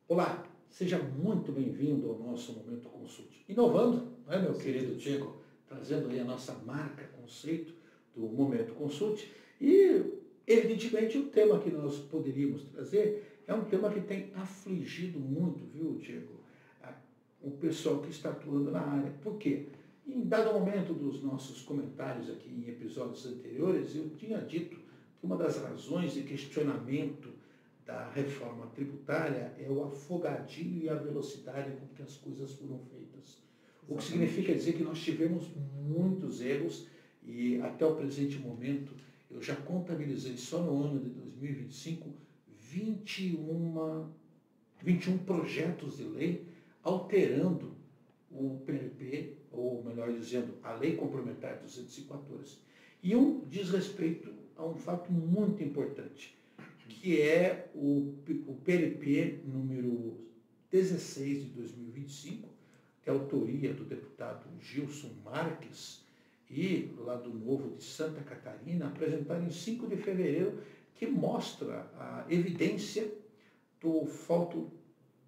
Olá, seja muito bem-vindo ao nosso Momento Consult. Inovando, não é, meu querido Diego? Trazendo aí a nossa marca, conceito do Momento Consult. E, evidentemente, o tema que nós poderíamos trazer é um tema que tem afligido muito, viu, Diego? O pessoal que está atuando na área. Por quê? Em dado momento dos nossos comentários aqui em episódios anteriores, eu tinha dito que uma das razões de questionamento da reforma tributária é o afogadilho e a velocidade com que as coisas foram feitas. O que significa dizer que nós tivemos muitos erros e até o presente momento eu já contabilizei só no ano de 2025 21 projetos de lei alterando o PLP, ou melhor dizendo, a Lei Complementar 214. E um diz respeito a um fato muito importante, que é o PLP número 16 de 2025, que é a autoria do deputado Gilson Marques e do Lado Novo de Santa Catarina, apresentado em 5 de fevereiro, que mostra a evidência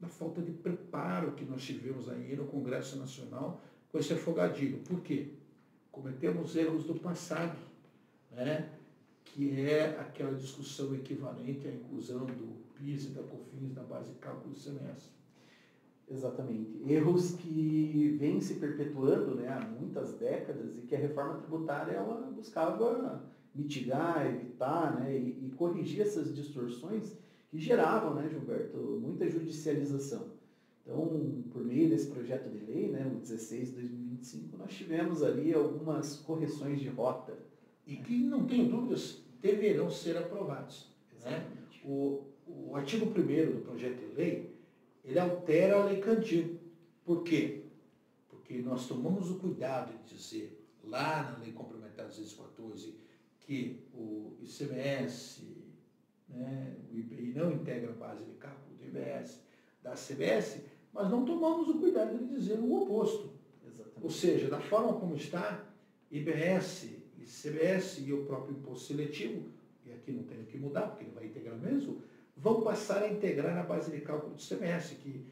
da falta de preparo que nós tivemos aí no Congresso Nacional com esse afogadilho. Por quê? Cometemos erros do passado, né? Que é aquela discussão equivalente à inclusão do PIS e da COFINS na base de cálculo do semestre. Exatamente. Erros que vêm se perpetuando, né, há muitas décadas e que a reforma tributária ela buscava mitigar, evitar, né, e corrigir essas distorções que geravam, né, Gilberto, muita judicialização. Então, por meio desse projeto de lei, né, o 16 de 2025, nós tivemos ali algumas correções de rota. E que, não tenho dúvidas, deverão ser aprovados. Né? Exatamente. O artigo 1º do projeto de lei, ele altera a Lei Candir. Por quê? Porque nós tomamos o cuidado de dizer, lá na Lei Complementar 214, que o ICMS, né, o IPI não integra a base de cálculo do IBS, da CBS, mas não tomamos o cuidado de dizer o oposto. Exatamente. Ou seja, da forma como está, IBS, ICMS e o próprio imposto seletivo, e aqui não tem o que mudar, porque ele vai integrar mesmo, vão passar a integrar a base de cálculo do ICMS, que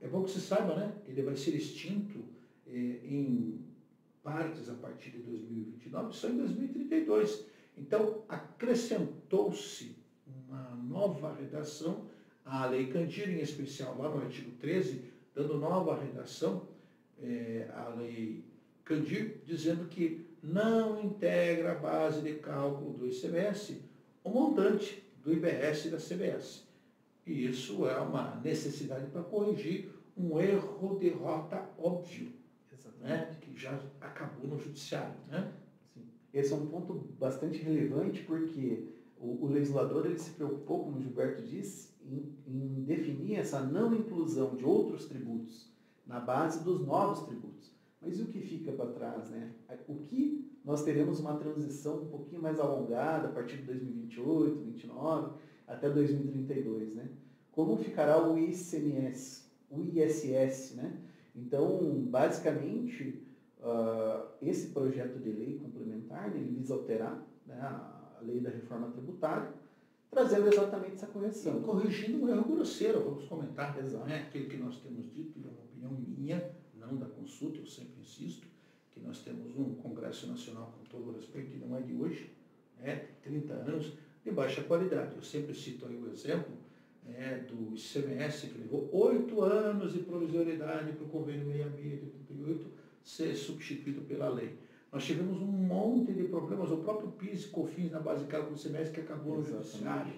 é bom que se saiba, né? Ele vai ser extinto em partes a partir de 2029, só em 2032. Então, acrescentou-se uma nova redação à Lei Candir, em especial lá no artigo 13, dando nova redação à Lei Candir, dizendo que não integra a base de cálculo do ICMS o montante do IBS e da CBS. E isso é uma necessidade para corrigir um erro de rota óbvio, né, que já acabou no judiciário. Né? Sim. Esse é um ponto bastante relevante porque o legislador ele se preocupou, como o Gilberto disse, em definir essa não inclusão de outros tributos na base dos novos tributos. Mas e o que fica para trás? Né? O que nós teremos uma transição um pouquinho mais alongada a partir de 2028, 2029, até 2032. Né? Como ficará o ICMS, o ISS? Né? Então, basicamente, esse projeto de lei complementar ele visa alterar, né, a lei da reforma tributária, trazendo exatamente essa correção. E corrigindo um erro grosseiro, vamos comentar. Exato. Né? Aquilo que nós temos dito, é uma opinião minha, não da consulta, eu sempre insisto, que nós temos um Congresso Nacional, com todo o respeito, e não é de hoje, né, 30 anos, de baixa qualidade. Eu sempre cito aí o exemplo do ICMS, que levou 8 anos de provisoriedade para o convênio 66 de 88 ser substituído pela lei. Nós tivemos um monte de problemas, o próprio PIS e COFINS na base de cálculo do ICMS que acabou no judiciário,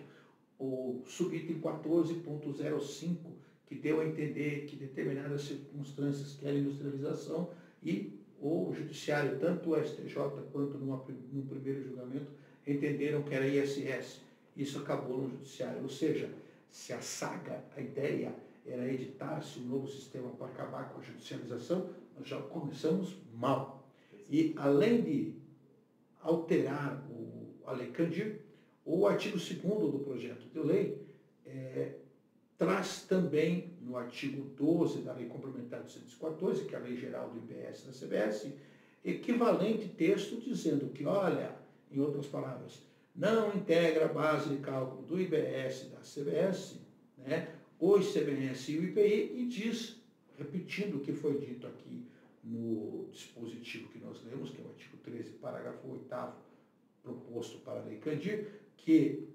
o subitem 14.05, que deu a entender que determinadas circunstâncias que era industrialização e o judiciário, tanto o STJ quanto no primeiro julgamento, entenderam que era ISS. Isso acabou no judiciário. Ou seja, se a ideia era editar-se um novo sistema para acabar com a judicialização, nós já começamos mal. E além de alterar a Lei Candir, o artigo 2º do projeto de lei traz também, no artigo 12 da Lei Complementar 214, que é a Lei Geral do IBS e da CBS, equivalente texto dizendo que, olha, em outras palavras, não integra a base de cálculo do IBS e da CBS, né, o ICMS e o IPI e diz, repetindo o que foi dito aqui no dispositivo que nós lemos, que é o artigo 13, parágrafo 8º, proposto para a Lei Candir, que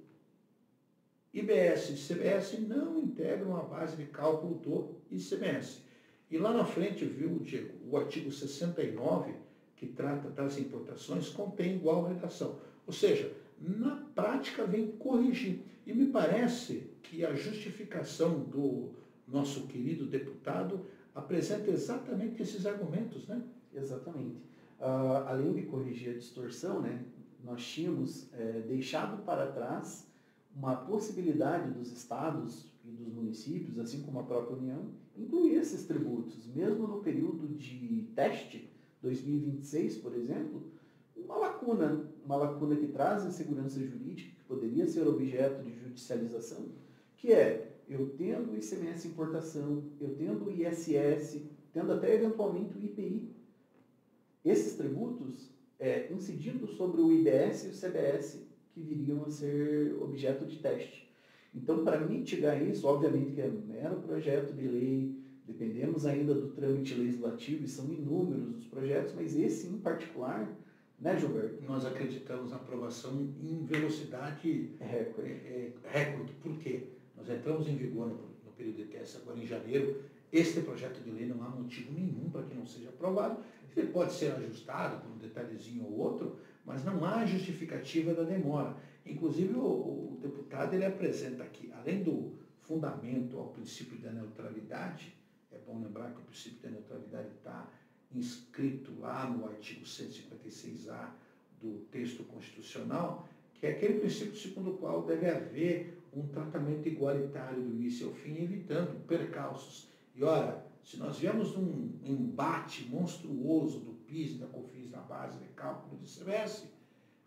IBS e CBS não integram a base de cálculo do ICMS. E lá na frente, viu, Diego, o artigo 69, que trata das importações, contém igual redação. Ou seja, na prática vem corrigir. E me parece que a justificação do nosso querido deputado apresenta exatamente esses argumentos, né? Exatamente. Além de corrigir a distorção, né, nós tínhamos deixado para trás uma possibilidade dos estados e dos municípios, assim como a própria União, incluir esses tributos, mesmo no período de teste, 2026, por exemplo, uma lacuna que traz insegurança jurídica, que poderia ser objeto de judicialização, que é, eu tendo o ICMS importação, eu tendo o ISS, tendo até eventualmente o IPI, esses tributos incidindo sobre o IBS e o CBS, que viriam a ser objeto de teste. Então, para mitigar isso, obviamente que é um mero projeto de lei, dependemos ainda do trâmite legislativo, e são inúmeros os projetos, mas esse em particular, né, Gilberto? Nós acreditamos na aprovação em velocidade recorde. Por quê? Nós entramos em vigor no período de teste agora em janeiro. Este projeto de lei não há motivo nenhum para que não seja aprovado. Ele pode ser ajustado por um detalhezinho ou outro, mas não há justificativa da demora. Inclusive, o deputado ele apresenta aqui, além do fundamento ao princípio da neutralidade, é bom lembrar que o princípio da neutralidade está inscrito lá no artigo 156A do texto constitucional, que é aquele princípio segundo o qual deve haver um tratamento igualitário do início ao fim, evitando percalços. E, ora, se nós viemos num embate monstruoso do PIS e da COFINS na base de cálculo do ICMS,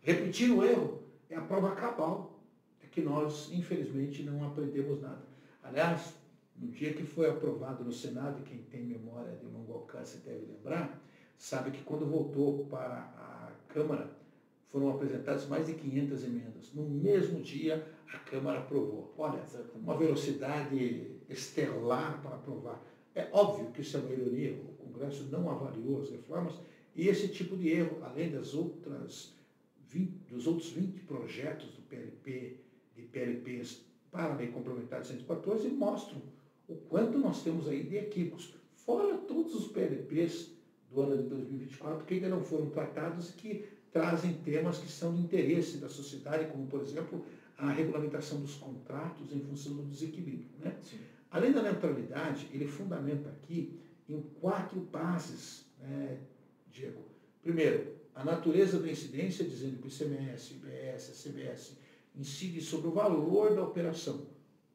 repetir o erro é a prova cabal, é que nós, infelizmente, não aprendemos nada. Aliás, no dia que foi aprovado no Senado, quem tem memória de longo alcance deve lembrar, sabe que quando voltou para a Câmara, foram apresentadas mais de 500 emendas. No mesmo dia, a Câmara aprovou. Olha, uma velocidade estelar para aprovar. É óbvio que isso é uma ironia, o Congresso não avaliou as reformas, e esse tipo de erro, além dos outros 20 projetos do PLP, de PLPs para a Lei Complementar de 114, mostram o quanto nós temos aí de equívocos. Fora todos os PLPs do ano de 2024 que ainda não foram tratados e que trazem temas que são de interesse da sociedade, como, por exemplo, a regulamentação dos contratos em função do desequilíbrio, né? Sim. Além da neutralidade, ele fundamenta aqui em 4 bases, né, Diego. Primeiro, a natureza da incidência, dizendo que o ICMS, IBS, CBS incide sobre o valor da operação.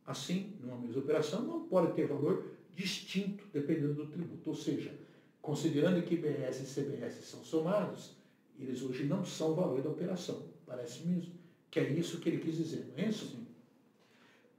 Assim, numa mesma operação, não pode ter valor distinto dependendo do tributo. Ou seja, considerando que IBS e CBS são somados, eles hoje não são o valor da operação. Parece mesmo que é isso que ele quis dizer, não é isso? Sim.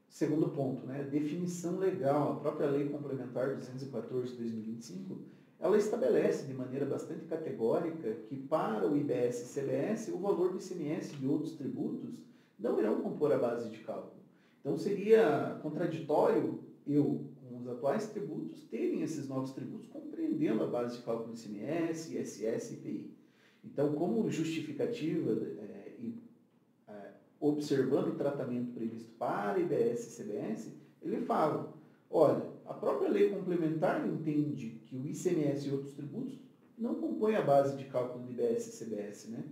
Segundo ponto, né, definição legal, a própria Lei Complementar 214 de 2025, ela estabelece de maneira bastante categórica que para o IBS e CBS o valor do ICMS e de outros tributos não irão compor a base de cálculo. Então seria contraditório eu, com os atuais tributos, terem esses novos tributos compreendendo a base de cálculo do ICMS, ISS e IPI. Então, como justificativa observando o tratamento previsto para IBS e CBS, ele fala, olha, a própria lei complementar entende que o ICMS e outros tributos não compõem a base de cálculo do IBS e CBS, né?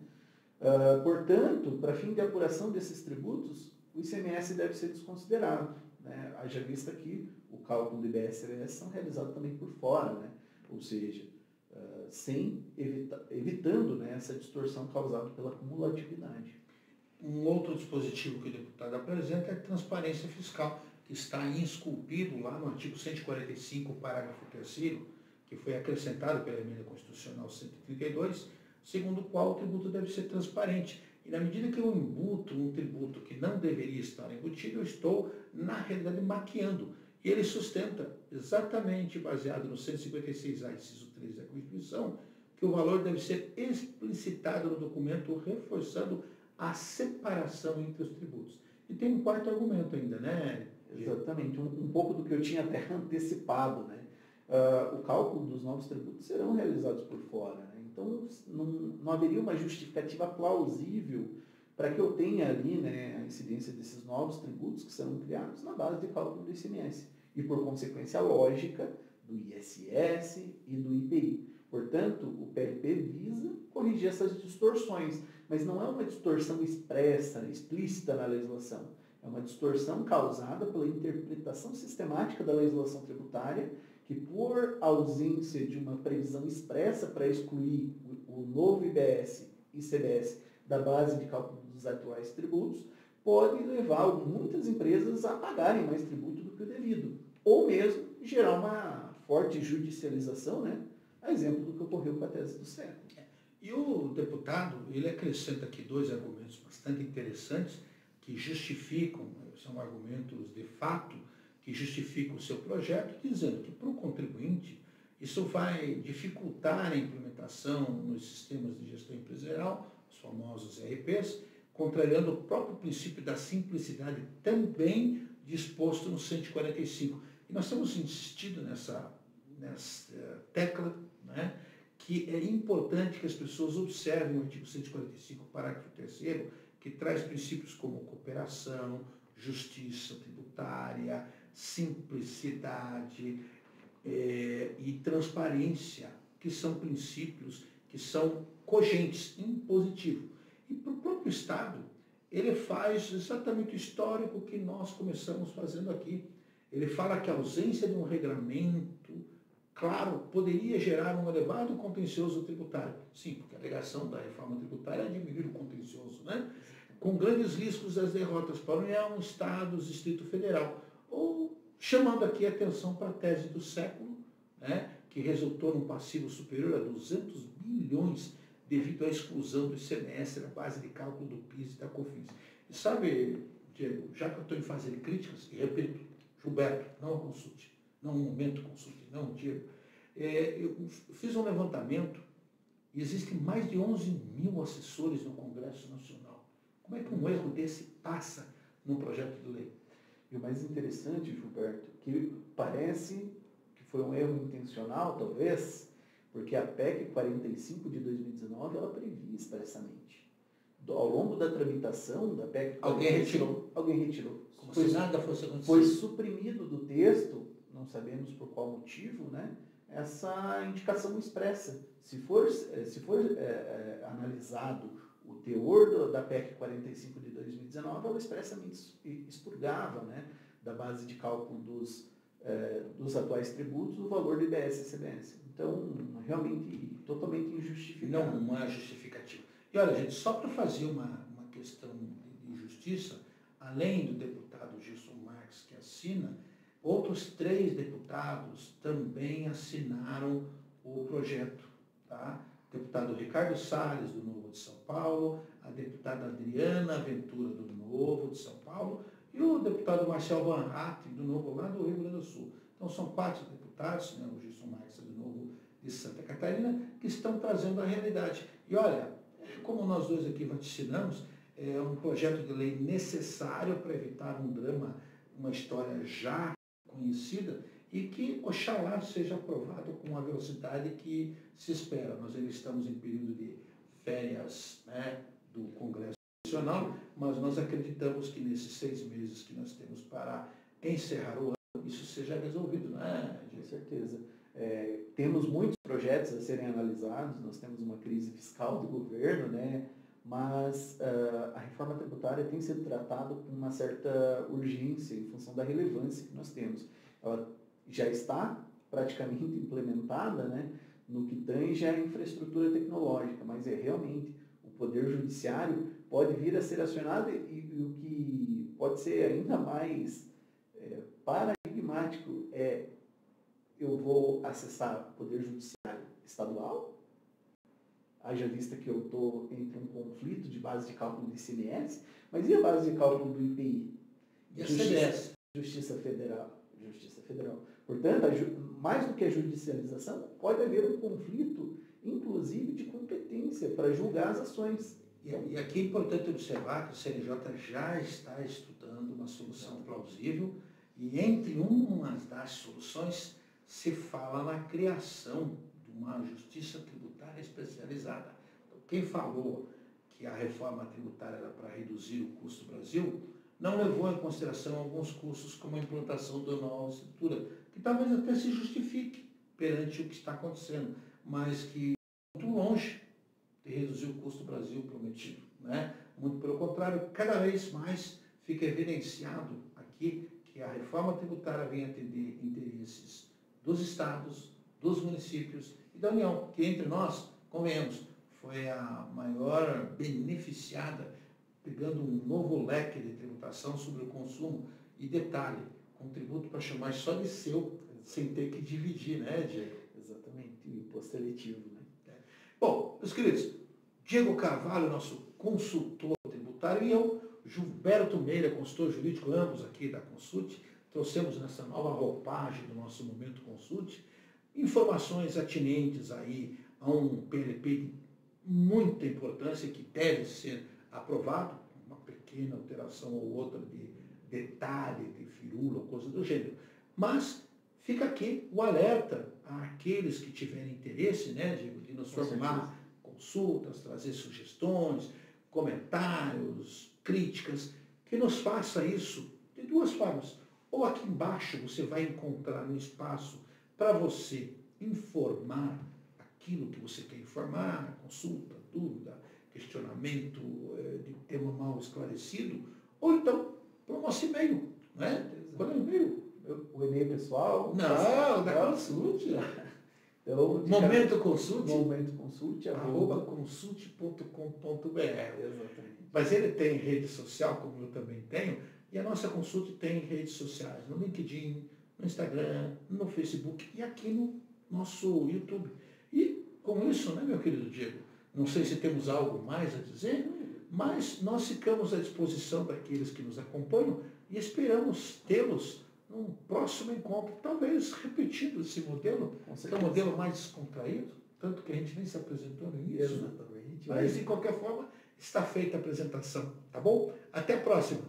Portanto, para fim de apuração desses tributos, o ICMS deve ser desconsiderado, né? Haja vista que o cálculo do IBS e CBS são realizados também por fora, né? Ou seja, evitando, né, essa distorção causada pela cumulatividade. Um outro dispositivo que o deputado apresenta é a transparência fiscal, que está esculpido lá no artigo 145, parágrafo 3º, que foi acrescentado pela emenda constitucional 132, segundo o qual o tributo deve ser transparente. E na medida que eu embuto um tributo que não deveria estar embutido, eu estou, na realidade, maquiando. E ele sustenta, exatamente baseado no 156A, inciso 3 da Constituição, que o valor deve ser explicitado no documento, reforçando a separação entre os tributos. E tem um quarto argumento ainda, né, Exatamente, um pouco do que eu tinha até antecipado, né? O cálculo dos novos tributos serão realizados por fora, né? Então não haveria uma justificativa plausível para que eu tenha ali, né, a incidência desses novos tributos que serão criados na base de cálculo do ICMS e, por consequência lógica, do ISS e do IPI. Portanto, o PLP visa corrigir essas distorções, mas não é uma distorção expressa, explícita na legislação. É uma distorção causada pela interpretação sistemática da legislação tributária, que por ausência de uma previsão expressa para excluir o novo IBS e CBS da base de cálculo dos atuais tributos, pode levar muitas empresas a pagarem mais tributo do que o devido, ou mesmo gerar uma forte judicialização, né? A exemplo do que ocorreu com a tese do século. E o deputado, ele acrescenta aqui dois argumentos bastante interessantes que justificam, são argumentos de fato, que justificam o seu projeto, dizendo que para o contribuinte isso vai dificultar a implementação nos sistemas de gestão empresarial, os famosos ERPs, contrariando o próprio princípio da simplicidade também disposto no 145. E nós temos insistido nessa tecla, né, que é importante que as pessoas observem o artigo 145, parágrafo 3º, que traz princípios como cooperação, justiça tributária, simplicidade e transparência, que são princípios que são cogentes, impositivos. E para o próprio Estado, ele faz exatamente o histórico que nós começamos fazendo aqui. Ele fala que a ausência de um regramento, claro, poderia gerar um elevado contencioso tributário. Sim, porque a alegação da reforma tributária é diminuir o contencioso, né? Com grandes riscos das derrotas para a União, Estados, Distrito Federal. Ou chamando aqui a atenção para a tese do século, né, que resultou num passivo superior a 200 bilhões devido à exclusão do ICMS da base de cálculo do PIS e da COFINS. E sabe, Diego, já que eu estou em fase de críticas, e repito, Gilberto, não a consulte, não o momento consulte, não, Diego, eu fiz um levantamento e existem mais de 11 mil assessores no Congresso Nacional. Como é que um erro desse passa num projeto de lei? E o mais interessante, Gilberto, que parece que foi um erro intencional, talvez, porque a PEC 45 de 2019, ela previa expressamente. Ao longo da tramitação da PEC 45, alguém retirou. Como se nada fosse acontecer. Foi suprimido do texto, não sabemos por qual motivo, né, essa indicação expressa. Se for analisado o teor da PEC 45 de 2019, ela expressamente expurgava, né, da base de cálculo dos atuais tributos o valor do IBS e CBS. Então, realmente, totalmente injustificado. Não é justificativo. E olha, gente, só para fazer uma questão de justiça, além do deputado Gilson Marques, que assina, outros 3 deputados também assinaram o projeto. Tá? O deputado Ricardo Salles, do Novo de São Paulo, a deputada Adriana Ventura, do Novo de São Paulo, e o deputado Marcel Van Hatten, do Novo, lá do Rio Grande do Sul. Então, são 4 deputados, né, o Gilson Marques do Novo de Santa Catarina, que estão trazendo a realidade. E olha, como nós dois aqui vaticinamos, é um projeto de lei necessário para evitar um drama, uma história já conhecida, e que, oxalá, seja aprovado com a velocidade que se espera. Nós ainda estamos em período de férias, né, do Congresso Nacional, mas nós acreditamos que nesses 6 meses que nós temos para encerrar o ano, isso seja resolvido, né? Com certeza. Temos muitos projetos a serem analisados, nós temos uma crise fiscal do governo, né? Mas a reforma tributária tem sido tratada com uma certa urgência em função da relevância que nós temos. Ela já está praticamente implementada, né, no que tange à infraestrutura tecnológica, mas realmente o Poder Judiciário pode vir a ser acionado e o que pode ser ainda mais paradigmático eu vou acessar o Poder Judiciário estadual, haja vista que eu estou entre um conflito de base de cálculo do ICMS, mas e a base de cálculo do IPI? E a CBS? Justiça Federal. Portanto, mais do que a judicialização, pode haver um conflito, inclusive, de competência para julgar as ações. E aqui é importante observar que o CNJ já está estudando uma solução plausível E entre umas das soluções se fala na criação de uma justiça tributária especializada. Então, quem falou que a reforma tributária era para reduzir o custo do Brasil, não levou em consideração alguns custos, como a implantação da nova estrutura, que talvez até se justifique perante o que está acontecendo, mas que é muito longe de reduzir o custo do Brasil prometido, né? Muito pelo contrário, cada vez mais fica evidenciado aqui que a reforma tributária vem atender interesses dos estados, dos municípios e da União, que entre nós, convenhamos, foi a maior beneficiada, pegando um novo leque de tributação sobre o consumo. E detalhe, com tributo para chamar só de seu, sem ter que dividir, né, Diego? Exatamente, o imposto eletivo, né? Bom, meus queridos, Diego Carvalho, nosso consultor tributário, e eu, Gilberto Meira, consultor jurídico, ambos aqui da Consult, trouxemos nessa nova roupagem do nosso Momento Consult informações atinentes aí a um PLP de muita importância que deve ser aprovado, uma pequena alteração ou outra de detalhe, de firula, coisa do gênero. Mas fica aqui o alerta àqueles que tiverem interesse, né, de nos formar consultas, trazer sugestões, comentários, críticas, que nos faça isso de duas formas. Ou aqui embaixo você vai encontrar um espaço para você informar aquilo que você quer informar, consulta, dúvida, questionamento de tema mal esclarecido, ou então para o nosso e-mail, né? Qual é o e-mail? O e-mail pessoal? Não, da Consult. Então, Momento Consult, consult.com.br. Exatamente. Mas ele tem rede social, como eu também tenho, e a nossa Consult tem redes sociais, no LinkedIn, no Instagram, no Facebook e aqui no nosso YouTube. E com isso, né, meu querido Diego, não sei se temos algo mais a dizer, mas nós ficamos à disposição daqueles que nos acompanham e esperamos tê-los num próximo encontro, talvez repetindo esse modelo, que é um modelo mais descontraído, tanto que a gente nem se apresentou no início. Exatamente. Mas, de qualquer forma, está feita a apresentação, tá bom? Até a próxima!